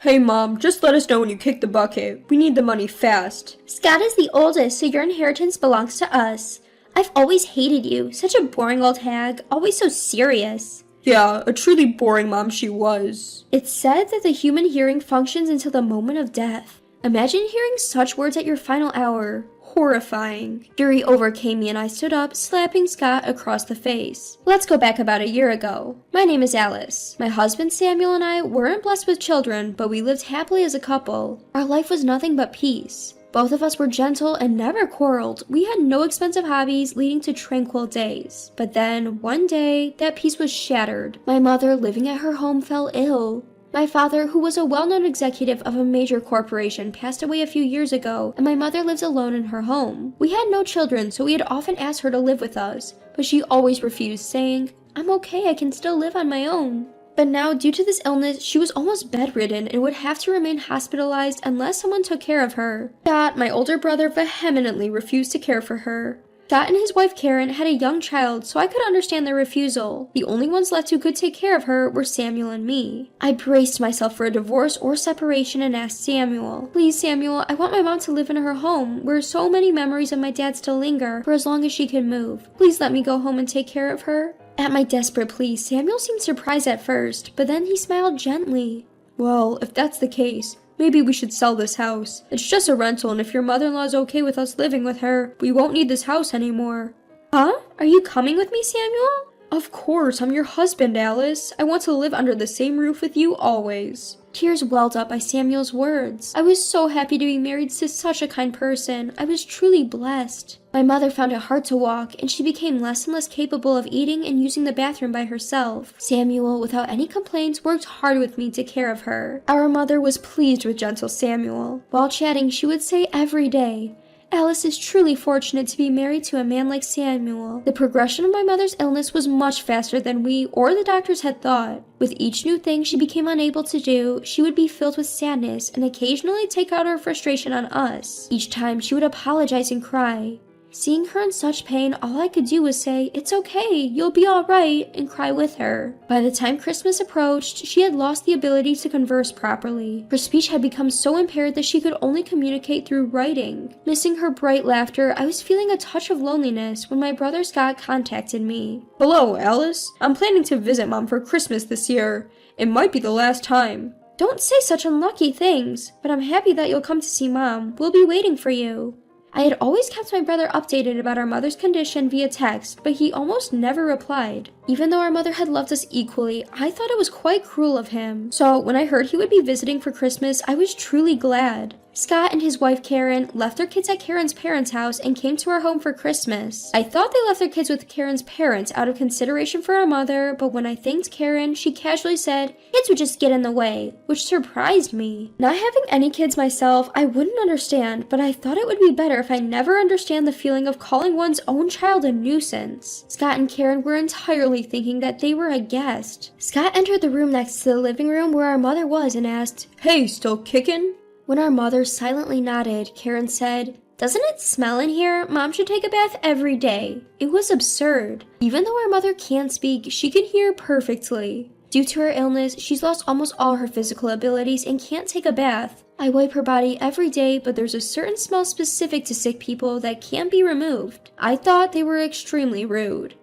Hey Mom, just let us know when you kick the bucket. We need the money fast. Scott is the oldest, so your inheritance belongs to us. I've always hated you. Such a boring old hag, always so serious. Yeah, a truly boring mom she was. It's said that the human hearing functions until the moment of death. Imagine hearing such words at your final hour. Horrifying. Fury overcame me and I stood up, slapping Scott across the face. Let's go back about a year ago. My name is Alice. My husband Samuel and I weren't blessed with children, but we lived happily as a couple. Our life was nothing but peace. Both of us were gentle and never quarreled. We had no expensive hobbies, leading to tranquil days. But then, one day, that peace was shattered. My mother, living at her home, fell ill. My father, who was a well-known executive of a major corporation, passed away a few years ago, and my mother lives alone in her home. We had no children, so we had often asked her to live with us, but she always refused, saying, "I'm okay, I can still live on my own." But now, due to this illness, she was almost bedridden and would have to remain hospitalized unless someone took care of her. Scott, my older brother, vehemently refused to care for her. Scott and his wife Karen had a young child, so I could understand their refusal. The only ones left who could take care of her were Samuel and me. I braced myself for a divorce or separation and asked Samuel, "Please, Samuel, I want my mom to live in her home, where so many memories of my dad still linger, for as long as she can move. Please let me go home and take care of her." At my desperate plea, Samuel seemed surprised at first, but then he smiled gently. Well, if that's the case, maybe we should sell this house. It's just a rental, and if your mother-in-law is okay with us living with her, we won't need this house anymore. Huh? Are you coming with me, Samuel? Of course, I'm your husband, Alice. I want to live under the same roof with you always. Tears welled up by Samuel's words. I was so happy to be married to such a kind person. I was truly blessed. My mother found it hard to walk, and she became less and less capable of eating and using the bathroom by herself. Samuel, without any complaints, worked hard with me to take care of her. Our mother was pleased with gentle Samuel. While chatting, she would say every day, "Alice is truly fortunate to be married to a man like Samuel." The progression of my mother's illness was much faster than we or the doctors had thought. With each new thing she became unable to do, she would be filled with sadness and occasionally take out her frustration on us. Each time she would apologize and cry. Seeing her in such pain, all I could do was say, "It's okay, you'll be alright," and cry with her. By the time Christmas approached, she had lost the ability to converse properly. Her speech had become so impaired that she could only communicate through writing. Missing her bright laughter, I was feeling a touch of loneliness when my brother Scott contacted me. Hello, Alice. I'm planning to visit Mom for Christmas this year. It might be the last time. Don't say such unlucky things, but I'm happy that you'll come to see Mom. We'll be waiting for you. I had always kept my brother updated about our mother's condition via text, but he almost never replied. Even though our mother had loved us equally, I thought it was quite cruel of him. So when I heard he would be visiting for Christmas, I was truly glad. Scott and his wife Karen left their kids at Karen's parents' house and came to our home for Christmas. I thought they left their kids with Karen's parents out of consideration for our mother, but when I thanked Karen, she casually said, "Kids would just get in the way," which surprised me. Not having any kids myself, I wouldn't understand, but I thought it would be better if I never understand the feeling of calling one's own child a nuisance. Scott and Karen were entirely thinking that they were a guest. Scott entered the room next to the living room where our mother was and asked, "Hey, still kicking?" When our mother silently nodded, Karen said, "Doesn't it smell in here? Mom should take a bath every day." It was absurd. Even though our mother can't speak, she can hear perfectly. Due to her illness, she's lost almost all her physical abilities and can't take a bath. I wipe her body every day, but there's a certain smell specific to sick people that can't be removed. I thought they were extremely rude.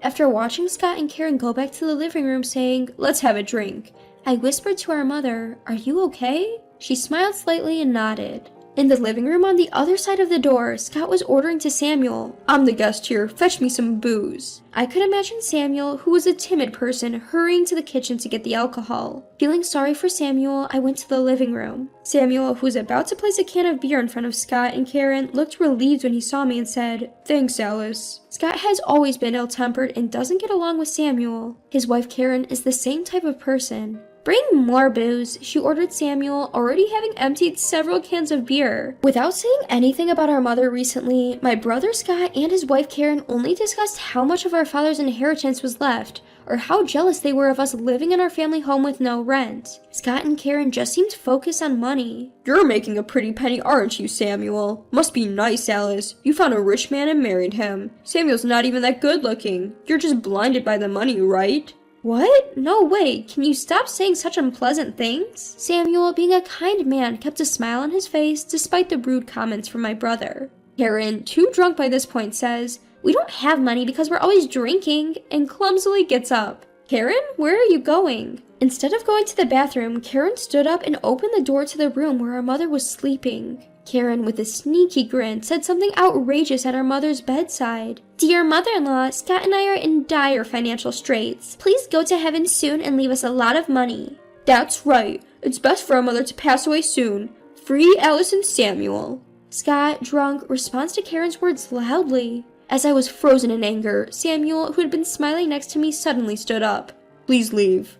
After watching Scott and Karen go back to the living room saying, "Let's have a drink," I whispered to our mother, "Are you okay?" She smiled slightly and nodded. In the living room on the other side of the door, Scott was ordering to Samuel, "I'm the guest here, fetch me some booze." I could imagine Samuel, who was a timid person, hurrying to the kitchen to get the alcohol. Feeling sorry for Samuel, I went to the living room. Samuel, who was about to place a can of beer in front of Scott and Karen, looked relieved when he saw me and said, "Thanks, Alice." Scott has always been ill-tempered and doesn't get along with Samuel. His wife Karen is the same type of person. "Bring more booze," she ordered Samuel, already having emptied several cans of beer. Without saying anything about our mother recently, my brother Scott and his wife Karen only discussed how much of our father's inheritance was left, or how jealous they were of us living in our family home with no rent. Scott and Karen just seemed focused on money. "You're making a pretty penny, aren't you, Samuel? Must be nice, Alice. You found a rich man and married him. Samuel's not even that good looking. You're just blinded by the money, right?" What? No way. Can you stop saying such unpleasant things? Samuel, being a kind man, kept a smile on his face despite the rude comments from my brother. Karen, too drunk by this point, says, "We don't have money because we're always drinking," and clumsily gets up. Karen, where are you going? Instead of going to the bathroom, Karen stood up and opened the door to the room where our mother was sleeping. Karen, with a sneaky grin, said something outrageous at our mother's bedside. "Dear mother-in-law, Scott and I are in dire financial straits. Please go to heaven soon and leave us a lot of money." That's right. It's best for our mother to pass away soon. Free Alice and Samuel. Scott, drunk, responds to Karen's words loudly. As I was frozen in anger, Samuel, who had been smiling next to me, suddenly stood up. "Please leave."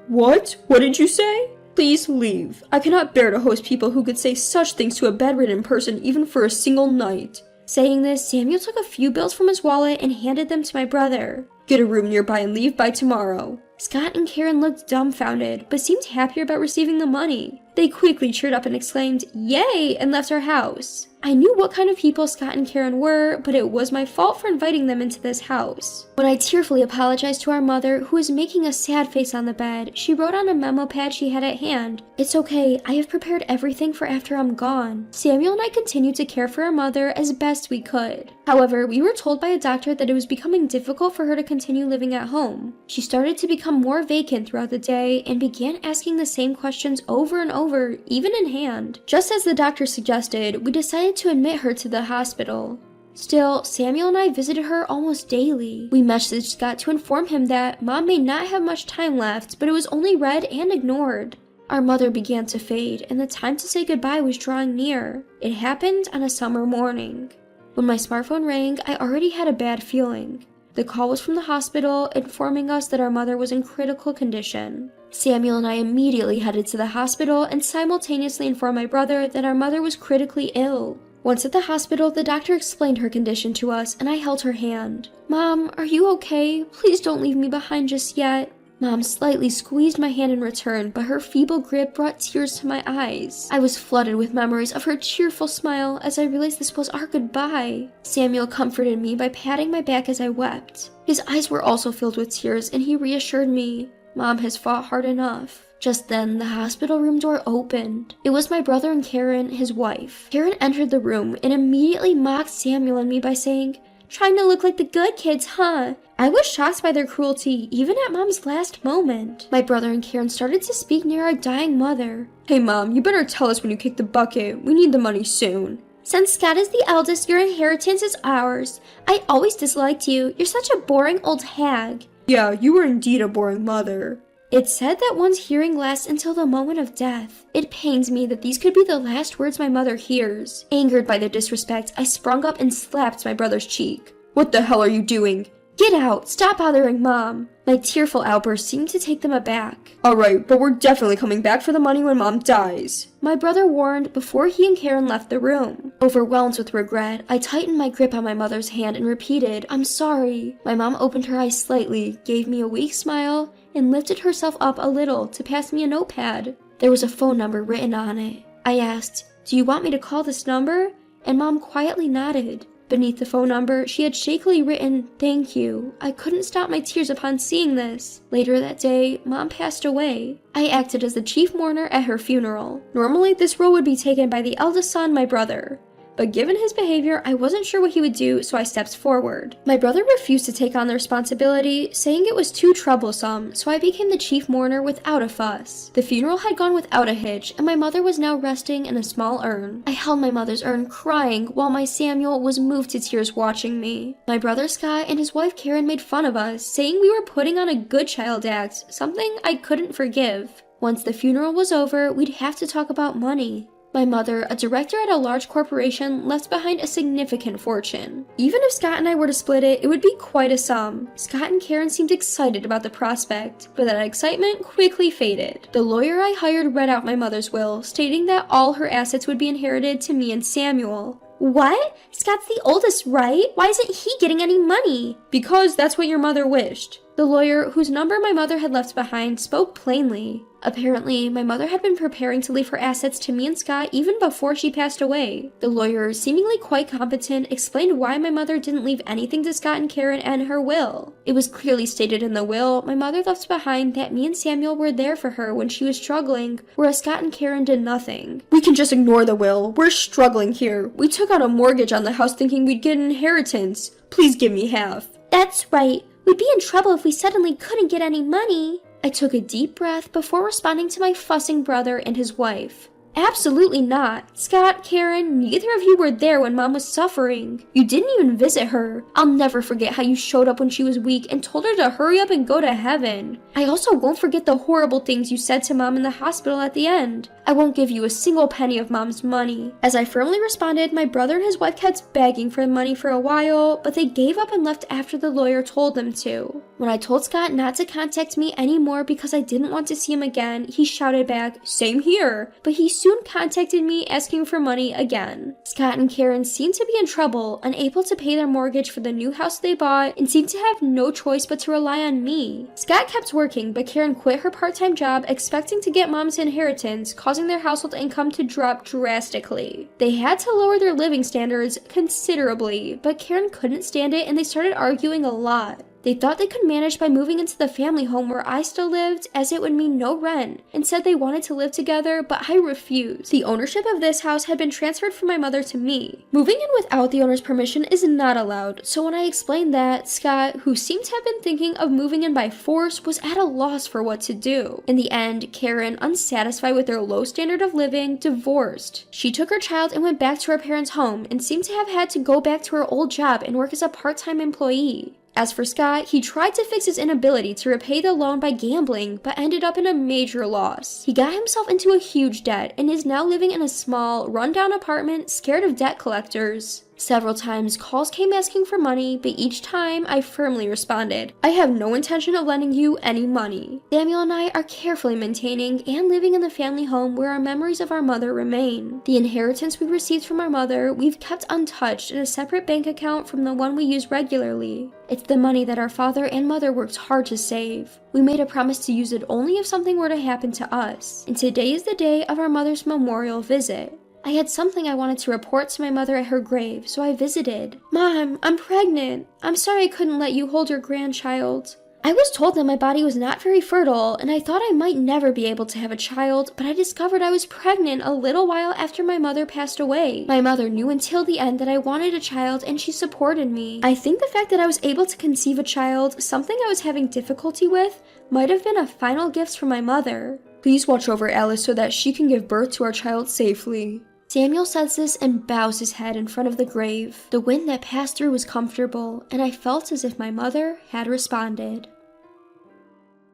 "What? What did you say?" "Please leave. I cannot bear to host people who could say such things to a bedridden person even for a single night." Saying this, Samuel took a few bills from his wallet and handed them to my brother. "Get a room nearby and leave by tomorrow." Scott and Karen looked dumbfounded, but seemed happier about receiving the money. They quickly cheered up and exclaimed, "Yay!" and left our house. I knew what kind of people Scott and Karen were, but it was my fault for inviting them into this house. When I tearfully apologized to our mother, who was making a sad face on the bed, she wrote on a memo pad she had at hand, "It's okay, I have prepared everything for after I'm gone." Samuel and I continued to care for our mother as best we could. However, we were told by a doctor that it was becoming difficult for her to continue living at home. She started to become more vacant throughout the day and began asking the same questions over and over, even in hand. Just as the doctor suggested, we decided to admit her to the hospital. Still, Samuel and I visited her almost daily. We messaged Scott to inform him that Mom may not have much time left, but it was only read and ignored. Our mother began to fade, and the time to say goodbye was drawing near. It happened on a summer morning. When my smartphone rang, I already had a bad feeling. The call was from the hospital, informing us that our mother was in critical condition. Samuel and I immediately headed to the hospital and simultaneously informed my brother that our mother was critically ill. Once at the hospital, the doctor explained her condition to us, and I held her hand. "Mom, are you okay? Please don't leave me behind just yet." Mom slightly squeezed my hand in return, but her feeble grip brought tears to my eyes. I was flooded with memories of her cheerful smile as I realized this was our goodbye. Samuel comforted me by patting my back as I wept. His eyes were also filled with tears, and he reassured me, "Mom has fought hard enough." Just then, the hospital room door opened. It was my brother and Karen, his wife. Karen entered the room and immediately mocked Samuel and me by saying, "Trying to look like the good kids, huh?" I was shocked by their cruelty, even at Mom's last moment. My brother and Karen started to speak near our dying mother. "Hey Mom, you better tell us when you kick the bucket. We need the money soon." "Since Scott is the eldest, your inheritance is ours. I always disliked you. You're such a boring old hag." "Yeah, you were indeed a boring mother." It's said that one's hearing lasts until the moment of death. It pains me that these could be the last words my mother hears. Angered by their disrespect, I sprung up and slapped my brother's cheek. "What the hell are you doing?" "Get out! Stop bothering Mom!" My tearful outburst seemed to take them aback. "Alright, but we're definitely coming back for the money when Mom dies," my brother warned before he and Karen left the room. Overwhelmed with regret, I tightened my grip on my mother's hand and repeated, "I'm sorry." My mom opened her eyes slightly, gave me a weak smile, and lifted herself up a little to pass me a notepad. There was a phone number written on it. I asked, "Do you want me to call this number?" And Mom quietly nodded. Beneath the phone number, she had shakily written, "Thank you." I couldn't stop my tears upon seeing this. Later that day, Mom passed away. I acted as the chief mourner at her funeral. Normally, this role would be taken by the eldest son, my brother. But given his behavior, I wasn't sure what he would do, so I stepped forward. My brother refused to take on the responsibility, saying it was too troublesome, so I became the chief mourner without a fuss. The funeral had gone without a hitch, and my mother was now resting in a small urn. I held my mother's urn crying, while my Samuel was moved to tears watching me. My brother Scott and his wife Karen made fun of us, saying we were putting on a good child act, something I couldn't forgive. Once the funeral was over, we'd have to talk about money. My mother, a director at a large corporation, left behind a significant fortune. Even if Scott and I were to split it, it would be quite a sum. Scott and Karen seemed excited about the prospect, but that excitement quickly faded. The lawyer I hired read out my mother's will, stating that all her assets would be inherited to me and Samuel. "What? Scott's the oldest, right? Why isn't he getting any money?" "Because that's what your mother wished." The lawyer, whose number my mother had left behind, spoke plainly. Apparently, my mother had been preparing to leave her assets to me and Scott even before she passed away. The lawyer, seemingly quite competent, explained why my mother didn't leave anything to Scott and Karen and her will. It was clearly stated in the will my mother left behind that me and Samuel were there for her when she was struggling, whereas Scott and Karen did nothing. We can just ignore the will. We're struggling here. We took out a mortgage on the house thinking we'd get an inheritance. Please give me half. That's right. We'd be in trouble if we suddenly couldn't get any money. I took a deep breath before responding to my fussing brother and his wife. Absolutely not. Scott, Karen, neither of you were there when Mom was suffering. You didn't even visit her. I'll never forget how you showed up when she was weak and told her to hurry up and go to heaven. I also won't forget the horrible things you said to Mom in the hospital at the end. I won't give you a single penny of Mom's money. As I firmly responded, my brother and his wife kept begging for money for a while, but they gave up and left after the lawyer told them to. When I told Scott not to contact me anymore because I didn't want to see him again, he shouted back, "Same here," but he soon contacted me asking for money again. Scott and Karen seemed to be in trouble, unable to pay their mortgage for the new house they bought, and seemed to have no choice but to rely on me. Scott kept working, but Karen quit her part-time job expecting to get Mom's inheritance, causing their household income to drop drastically. They had to lower their living standards considerably, but Karen couldn't stand it and they started arguing a lot. They thought they could manage by moving into the family home where I still lived, as it would mean no rent, and said they wanted to live together, but I refused. The ownership of this house had been transferred from my mother to me. Moving in without the owner's permission is not allowed, so when I explained that, Scott, who seemed to have been thinking of moving in by force, was at a loss for what to do. In the end, Karen, unsatisfied with their low standard of living, divorced. She took her child and went back to her parents' home, and seemed to have had to go back to her old job and work as a part-time employee. As for Scott, he tried to fix his inability to repay the loan by gambling, but ended up in a major loss. He got himself into a huge debt and is now living in a small, run-down apartment, scared of debt collectors. Several times, calls came asking for money, but each time, I firmly responded, "I have no intention of lending you any money." Samuel and I are carefully maintaining and living in the family home where our memories of our mother remain. The inheritance we received from our mother, we've kept untouched in a separate bank account from the one we use regularly. It's the money that our father and mother worked hard to save. We made a promise to use it only if something were to happen to us, and today is the day of our mother's memorial visit. I had something I wanted to report to my mother at her grave, so I visited. "Mom, I'm pregnant. I'm sorry I couldn't let you hold your grandchild." I was told that my body was not very fertile, and I thought I might never be able to have a child, but I discovered I was pregnant a little while after my mother passed away. My mother knew until the end that I wanted a child, and she supported me. I think the fact that I was able to conceive a child, something I was having difficulty with, might have been a final gift from my mother. Please watch over Alice so that she can give birth to our child safely. Samuel says this and bows his head in front of the grave. The wind that passed through was comfortable, and I felt as if my mother had responded.